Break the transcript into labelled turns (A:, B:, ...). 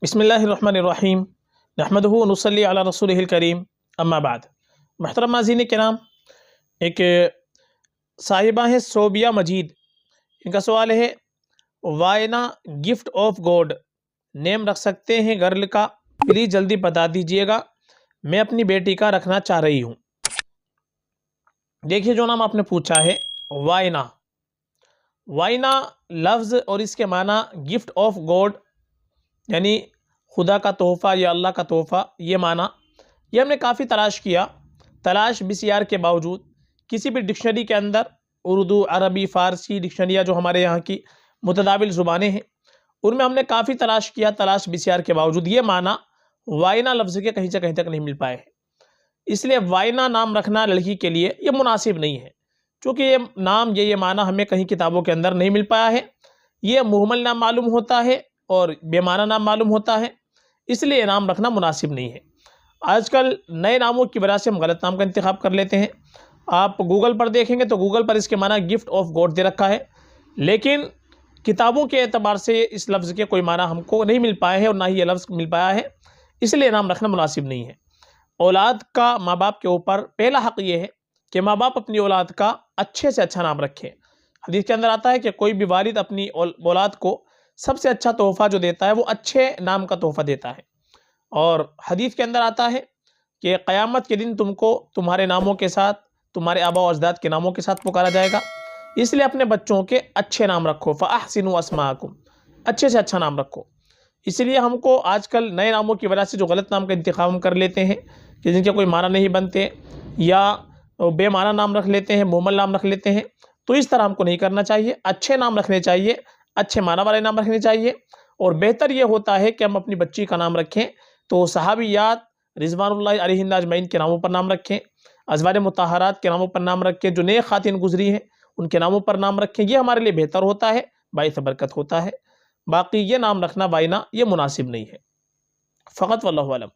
A: बिस्मिल्लाहिर्रहमानिर्रहीम नहमदुहु व नुसल्ली अला रसूलिहिल करीम अम्मा बाद। मुहतरम नाज़रीन किराम, एक साहिबा हैं सोबिया मजीद, इनका सवाल है वाइना गिफ्ट ऑफ गॉड नेम रख सकते हैं गर्ल का? प्लीज़ जल्दी बता दीजिएगा, मैं अपनी बेटी का रखना चाह रही हूँ। देखिए, जो नाम आपने पूछा है वाइना, वाइना लफ्ज़ और इसके माना गिफ्ट ऑफ गॉड यानी खुदा का तोहफ़ा या अल्लाह का तोहफ़ा, ये माना ये हमने काफ़ी तलाश किया। तलाश बिसियार के बावजूद किसी भी डिक्शनरी के अंदर उर्दू, अरबी, फ़ारसी डिक्शनरियाँ जो हमारे यहाँ की मुतदाविल ज़ुबानें हैं उनमें हमने काफ़ी तलाश किया। तलाश बिसियार के बावजूद ये माना वाइना लफ्ज़ के कहीं से कहीं तक नहीं मिल पाए हैं। इसलिए वाइना नाम रखना लड़की के लिए ये मुनासिब नहीं है, क्योंकि ये नाम ये माना हमें कहीं किताबों के अंदर नहीं मिल पाया है। ये मुहम्मल नाम मालूम होता है और बेमाना नाम मालूम होता है, इसलिए नाम रखना मुनासिब नहीं है। आजकल नए नामों की वजह से हम गलत नाम का इंतखाब कर लेते हैं। आप गूगल पर देखेंगे तो गूगल पर इसके माना गिफ्ट ऑफ गॉड दे रखा है, लेकिन किताबों के एतबार से इस लफ्ज़ के कोई माना हमको नहीं मिल पाए हैं और ना ही ये लफ्ज़ मिल पाया है, इसलिए नाम रखना मुनासिब नहीं है। औलाद का माँ बाप के ऊपर पहला हक़ ये है कि माँ बाप अपनी औलाद का अच्छे से अच्छा नाम रखें। हदीस के अंदर आता है कि कोई भी वालिद अपनी औलाद को सबसे अच्छा तोहफ़ा जो देता है वो अच्छे नाम का तोहफ़ा देता है। और हदीस के अंदर आता है कि क़यामत के दिन तुमको तुम्हारे नामों के साथ, तुम्हारे आबा व अजदाद के नामों के साथ पुकारा जाएगा। इसलिए अपने बच्चों के अच्छे नाम रखो, फ़अहसिनु अस्माअकुम, अच्छे से अच्छा नाम रखो। इसलिए हमको आजकल नए नामों की वजह से जो गलत नाम का इंतखाब हम कर लेते हैं कि जिनके कोई माना नहीं बनते या बेमाना नाम रख लेते हैं, मुहम्मल नाम रख लेते हैं, तो इस तरह हमको नहीं करना चाहिए। अच्छे नाम रखने चाहिए, अच्छे माना वाले नाम रखने चाहिए। और बेहतर ये होता है कि हम अपनी बच्ची का नाम रखें तो सहाबियात रिज़वानुल्लाहि अलैहिन्ना अजमईन के नामों पर नाम रखें, अज़वाज मुतहरात के नामों पर नाम रखें, जो नेक ख़ातिन गुजरी हैं उनके नामों पर नाम रखें। ये हमारे लिए बेहतर होता है, बाइस बरकत होता है। बाकी ये नाम रखना वाइना ये मुनासिब नहीं है। फ़क़त वल्लाहु अलम।